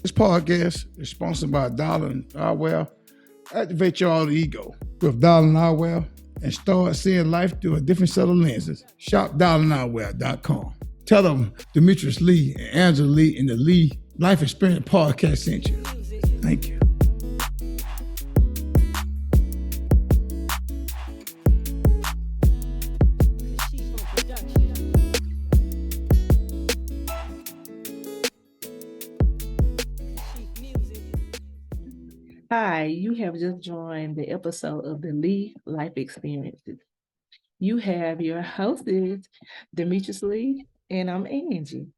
This podcast is sponsored by Darling Arwell. Activate your alter ego with Darling Arwell and start seeing life through a different set of lenses. Shop darlingarwell.com. Tell them Demetrius Lee and Angela Lee in the Lee Life Experience Podcast sent you. Thank you. Hi, you have just joined the episode of the Lee Life Experiences. You have your hostess, Demetrius Lee, and I'm Angie.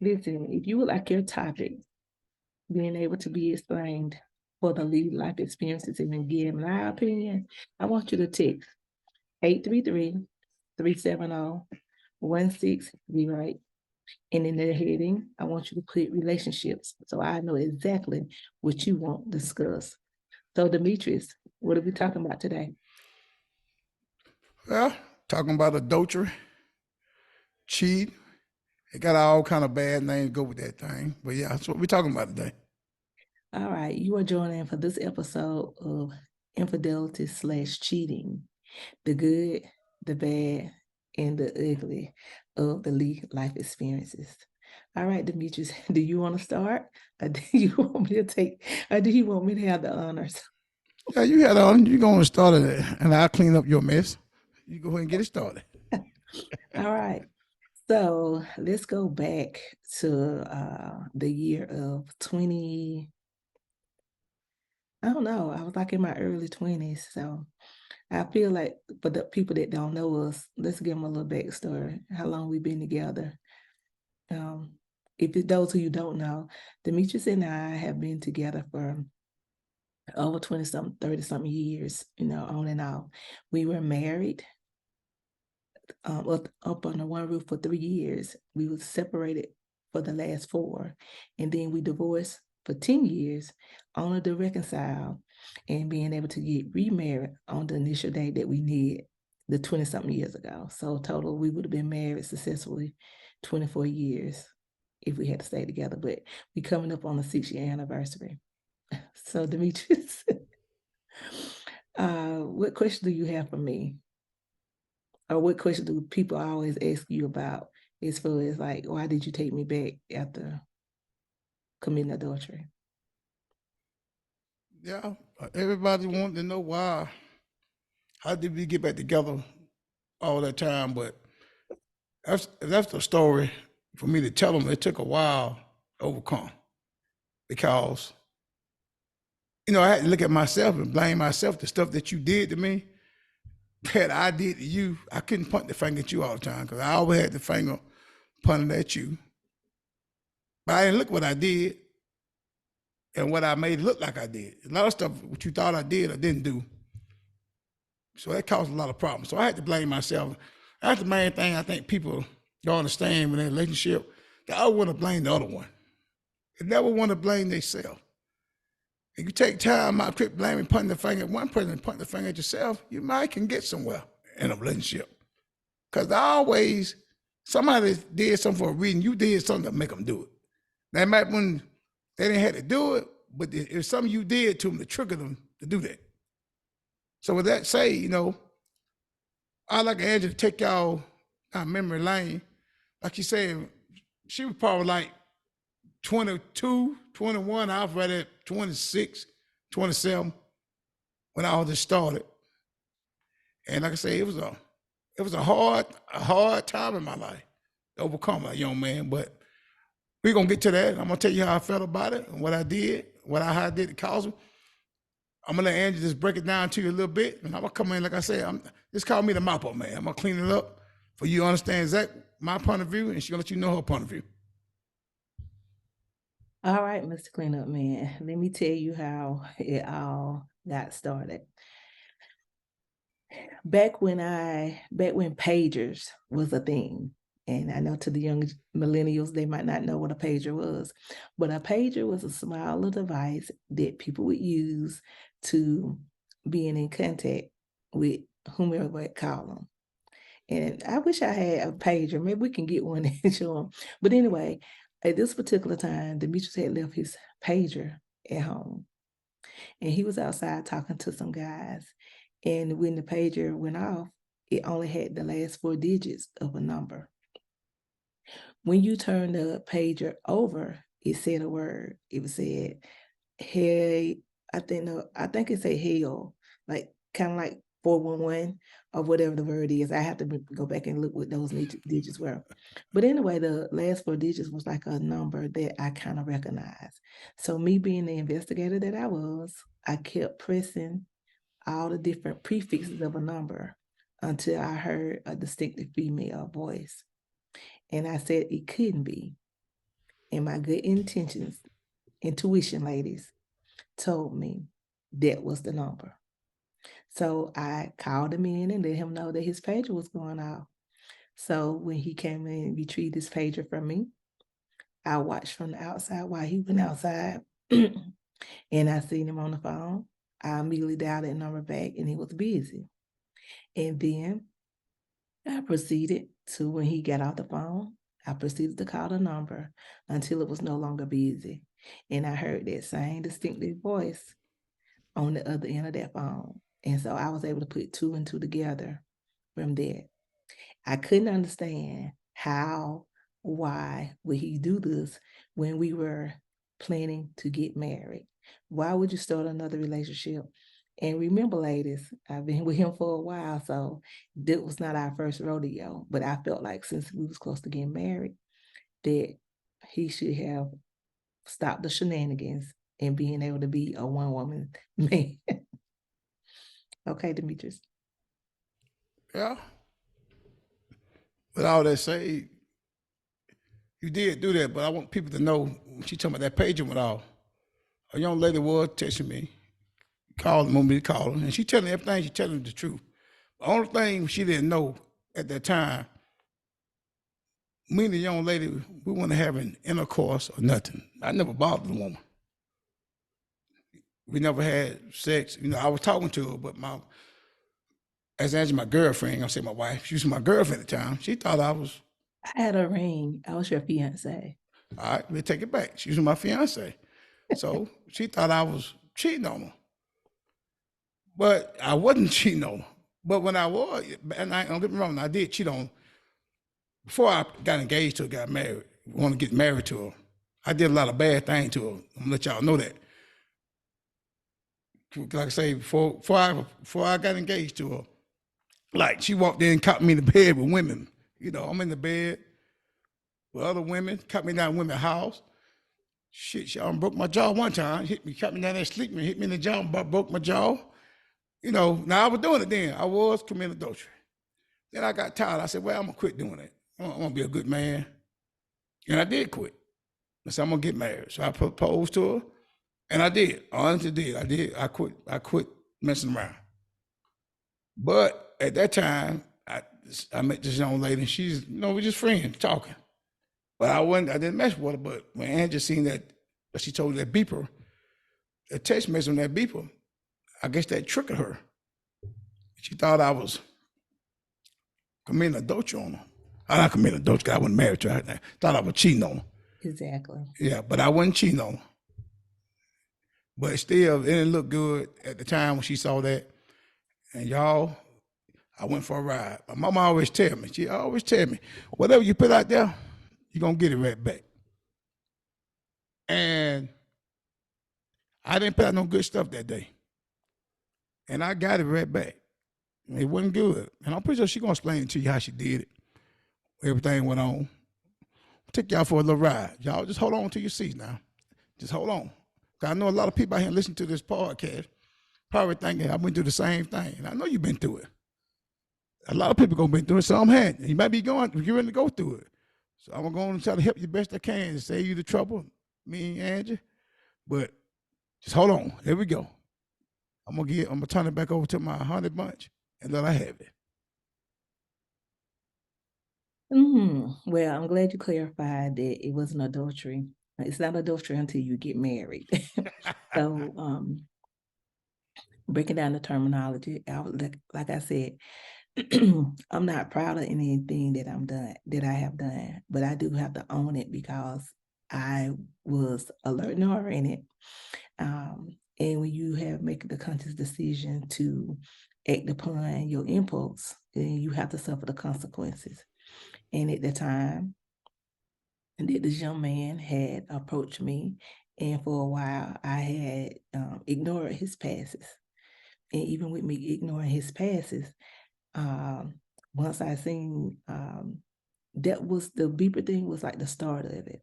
Listen, if you would like your topic being able to be explained for the Lee Life Experiences and give my opinion, I want you to text 833-370-1608. And in the heading, I want you to put relationships so I know exactly what you want discussed. So, Demetrius, what are we talking about today? Well, talking about adultery, cheat. It got all kind of bad names go with that thing. But yeah, that's what we're talking about today. All right, you are joining for this episode of infidelity/cheating, the good, the bad, and the ugly of the Lee Life Experiences. All right, Demetrius, do you want to start? Or do you want me to take, or do you want me to have the honors? Yeah, you had on. You're going to start it, and I'll clean up your mess. You go ahead and get it started. All right. So let's go back to the year of 20. I don't know. I was like in my early 20s. So I feel like for the people that don't know us, let's give them a little backstory, how long we've been together. If it's those who you don't know, Demetrius and I have been together for over 20-something, 30-something years, on and off. We were married up under one roof for 3 years. We were separated for the last 4, and then we divorced for 10 years, only to reconcile and being able to get remarried on the initial day that we did the 20-something years ago. So total, we would have been married successfully 24 years if we had to stay together, but we coming up on the 6-year anniversary. So Demetrius, what question do you have for me? Or what question do people always ask you about as far as like, why did you take me back after committing adultery? Yeah, everybody wanted to know why. How did we get back together all that time? But that's the story for me to tell them. It took a while to overcome because, I had to look at myself and blame myself. The stuff that you did to me, that I did to you, I couldn't point the finger at you all the time because I always had the finger pointed at you. But I didn't look what I did and what I made it look like I did. A lot of stuff, what you thought I did, I didn't do. So that caused a lot of problems. So I had to blame myself. That's the main thing I think people don't understand when they're in a relationship. They always want to blame the other one. They never want to blame themselves. If you take time out, quit blaming, pointing the finger at one person and pointing the finger at yourself, you might can get somewhere in a relationship. Because always, somebody did something for a reason. You did something to make them do it. They might when they didn't have to do it, but it's something you did to them to trigger them to do that. So with that say, I like Angela to take y'all down memory lane. Like you said, she was probably like 22, 21. I was right at 26, 27 when all this started. And like I say, it was a hard time in my life to overcome a young man. But we're gonna get to that. I'm gonna tell you how I felt about it and what I did, how I did to cause it. I'm gonna let Angie just break it down to you a little bit, and I'm gonna come in, like I said, just call me the mop up man. I'm gonna clean it up for you to understand exactly my point of view, and she's gonna let you know her point of view. All right, Mr. Cleanup Man, let me tell you how it all got started. Back when pagers was a thing, and I know to the young millennials, they might not know what a pager was, but a pager was a small little device that people would use to being in contact with whomever would call them. And I wish I had a pager. Maybe we can get one and show them. But anyway, At this particular time, Demetrius had left his pager at home, and he was outside talking to some guys. And when the pager went off, it only had the last 4 digits of a number. When you turn the pager over, it said a word. It said, "Hey," I think it said hell, like kind of like 411 or whatever the word is. I have to go back and look what those digits were. But anyway, the last 4 digits was like a number that I kind of recognized. So me being the investigator that I was, I kept pressing all the different prefixes of a number until I heard a distinctive female voice. And I said it couldn't be. And my good intuition, ladies, told me that was the number. So I called him in and let him know that his pager was going off. So when he came in and retrieved his pager from me, I watched from the outside while he went outside. And I seen him on the phone. I immediately dialed that number back and he was busy. And then I proceeded to, when he got off the phone, I proceeded to call the number until it was no longer busy. And I heard that same distinctive voice on the other end of that phone. And so I was able to put 2 and 2 together from that. I couldn't understand why would he do this when we were planning to get married? Why would you start another relationship? And remember, ladies, I've been with him for a while, so that was not our first rodeo. But I felt like since we was close to getting married, that he should have stopped the shenanigans and being able to be a one-woman man. Okay, Demetrius. Yeah. With all that said, you did do that, but I want people to know when she talking about that pager went off. A young lady was texting me, calling me to call her, and she telling me everything. She telling me the truth. The only thing she didn't know at that time, me and the young lady, we weren't having intercourse or nothing. I never bothered the woman. We never had sex. You know, I was talking to her, but as Angie, my girlfriend, I say my wife, she was my girlfriend at the time. She thought I was, I had a ring. I was your fiance. all right, we'll take it back. She was my fiance. So she thought I was cheating on her. But I wasn't cheating on her. But when I was, and I don't get me wrong, I did cheat on her. Before I got engaged to her, got married, want to get married to her, I did a lot of bad things to her. I'm gonna let y'all know that. Like I say, before I got engaged to her, like she walked in and caught me in the bed with women. You know, I'm in the bed with other women, caught me down in women's house. Shit, she broke my jaw one time, caught me down there sleeping, hit me in the jaw, broke my jaw. You know, now I was doing it then. I was committing adultery. Then I got tired. I said, well, I'm gonna quit doing it. I'm gonna be a good man. And I did quit. I said, I'm gonna get married. So I proposed to her, and I did. I honestly did. I did. I quit messing around. But at that time, I met this young lady, and she's, you know, we just friends talking. But I didn't mess with her. But when Angie seen that, she told me that beeper, that text message on that beeper, I guess that triggered her. She thought I was committing adultery on her. I not committing adultery because I wasn't married to her. I thought I was cheating on her. Exactly. Yeah, but I wasn't cheating on her. But still, it didn't look good at the time when she saw that. And y'all, I went for a ride. My mama always tell me, she always tell me, whatever you put out there, you're going to get it right back. And I didn't put out no good stuff that day. And I got it right back. It wasn't good. And I'm pretty sure she's going to explain it to you how she did it. Everything went on. Take y'all for a little ride. Y'all just hold on to your seats now. Just hold on. Because I know a lot of people out here listening to this podcast probably thinking I went through the same thing. And I know you've been through it. A lot of people going to be through it, so I'm had. You might be going, you're ready to go through it. So I'm going to try to help you the best I can to save you the trouble, me and Angie. But just hold on. Here we go. I'm gonna turn it back over to my honey bunch and let her have it. Well, I'm glad you clarified that it wasn't adultery. It's not adultery until you get married. So, breaking down the terminology, like I said, I'm not proud of anything that I have done, but I do have to own it because I was alert and oriented. And when you have made the conscious decision to act upon your impulse, then you have to suffer the consequences. And at the time that this young man had approached me, and for a while I had ignored his passes. And even with me ignoring his passes, once I seen that was the beeper thing was like the start of it.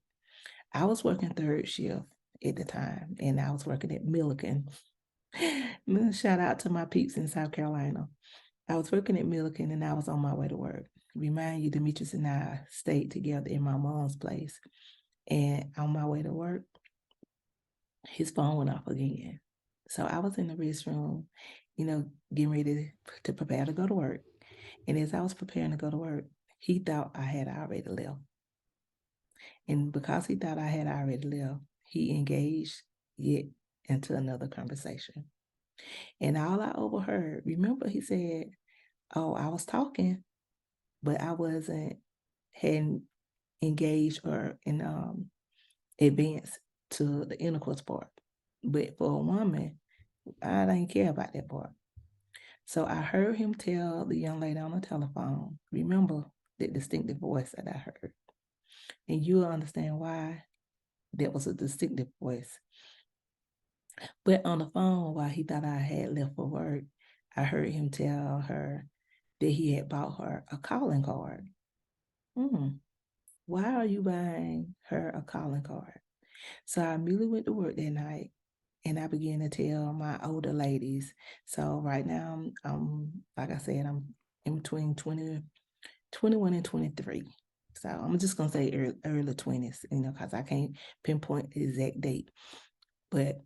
I was working third shift at the time, and I was working at Milliken. Shout out to my peeps in South Carolina. I was working at Milliken, and I was on my way to work. Remind you, Demetrius and I stayed together in my mom's place. And on my way to work, his phone went off again. So I was in the restroom, getting ready to prepare to go to work. And as I was preparing to go to work, he thought I had already left. And because he thought I had already left, he engaged yet into another conversation. And all I overheard, remember, he said, "Oh, I was talking, but I hadn't engaged or in advanced to the intercourse part. But for a woman, I didn't care about that part." So I heard him tell the young lady on the telephone, remember that distinctive voice that I heard. And you'll understand why that was a distinctive voice. But on the phone, while he thought I had left for work, I heard him tell her that he had bought her a calling card. Why are you buying her a calling card? So I immediately went to work that night, and I began to tell my older ladies. So right now, like I said, I'm in between 21 and 23. So I'm just going to say early 20s, because I can't pinpoint the exact date. But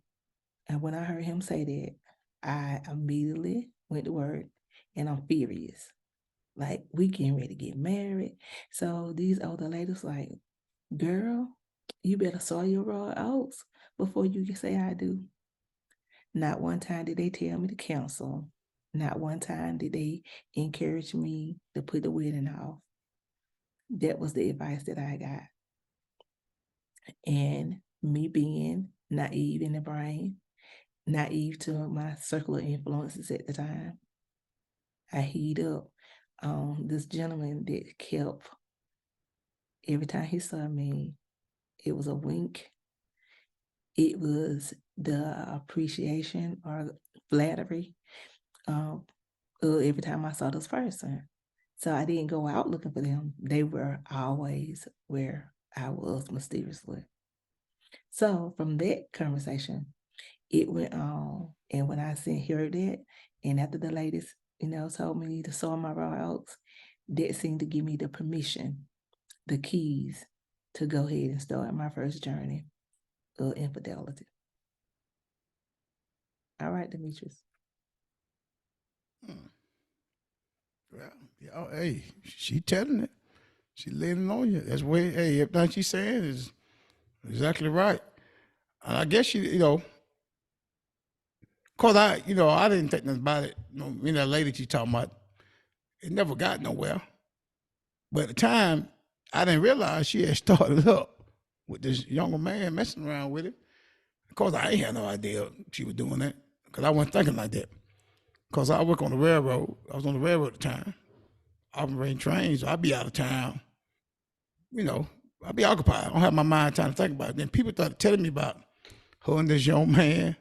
when I heard him say that, I immediately went to work, and I'm furious. Like, we getting ready to get married. So these older ladies like, "Girl, you better sow your raw oats before you can say I do." Not one time did they tell me to cancel. Not one time did they encourage me to put the wedding off. That was the advice that I got. And me being naive in the brain, naive to my circle of influences at the time, I heat up this gentleman that kept, every time he saw me, it was a wink. It was the appreciation or flattery every time I saw this person. So I didn't go out looking for them. They were always where I was mysteriously. So from that conversation, it went on. And when I heard that, and after the ladies, told me to sow my raw oats, that seemed to give me the permission, the keys to go ahead and start my first journey of infidelity. All right, Demetrius. Well, yeah, hey, she telling it. She laying it on you. That's way, hey, everything she's saying is exactly right. And I guess cause I didn't think nothing about it. That lady she talking about, it never got nowhere. But at the time, I didn't realize she had started up with this younger man messing around with it. Of course, I ain't had no idea she was doing that because I wasn't thinking like that. Because I work on the railroad. I was on the railroad at the time, operating trains. So I'd be out of town. I'd be occupied. I don't have my mind trying to think about it. Then people started telling me about her and this young man.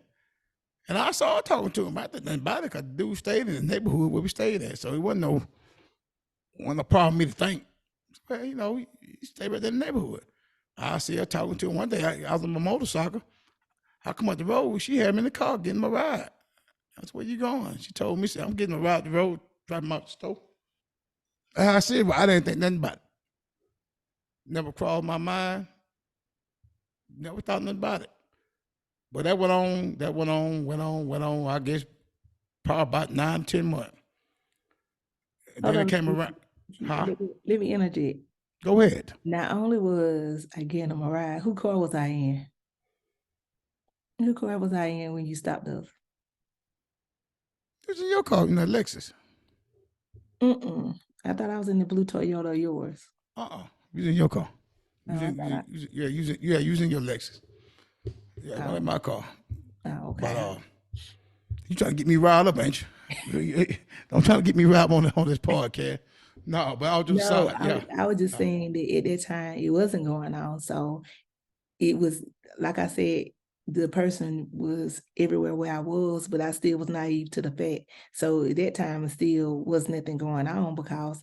And I saw talking to him. I didn't think about it because the dude stayed in the neighborhood where we stayed at. So it wasn't a problem for me to think. Well, he stayed right there in the neighborhood. I see her talking to him. One day I was on my motorcycle. I come up the road. She had me in the car getting my ride. I said, "Where you going?" She told me, "I'm getting a ride the road, driving out the store." And I said, "Well, I didn't think nothing about it. Never crossed my mind. Never thought nothing about it." But that went on, I guess probably about 9, 10 months. And Hold then it on. came around. Huh? Let me interject. Go ahead. Not only was I getting him a ride, who car was I in? Who car was I in when you stopped us? This is your car, Lexus. I thought I was in the blue Toyota of yours. You was in your car. Using your Lexus. Yeah, not in my car. Oh, But okay. you trying to get me riled up, ain't you? Don't try to get me riled on this podcast. No, but I'll just No, side. Yeah. I was just saying that at that time it wasn't going on. So it was, like I said, the person was everywhere where I was, but I still was naive to the fact. So at that time, it still was nothing going on because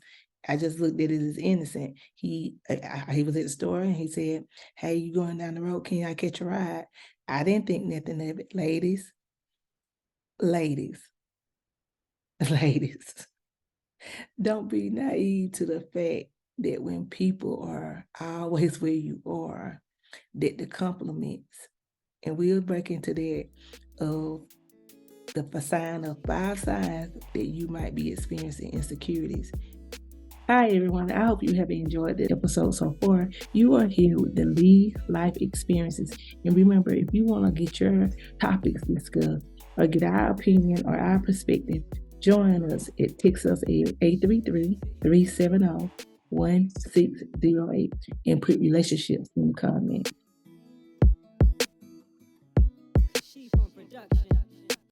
I just looked at it as innocent. He was at the store and he said, "Hey, you going down the road? Can I catch a ride?" I didn't think nothing of it. Ladies, ladies, ladies, don't be naive to the fact that when people are always where you are, that the compliments, and we'll break into that of the sign of 5 signs that you might be experiencing insecurities. Hi, everyone. I hope you have enjoyed the episode so far. You are here with the Lee Life Experiences. And remember, if you want to get your topics discussed or get our opinion or our perspective, join us. Text us at 833-370-1608 and put relationships in the comments. She from production.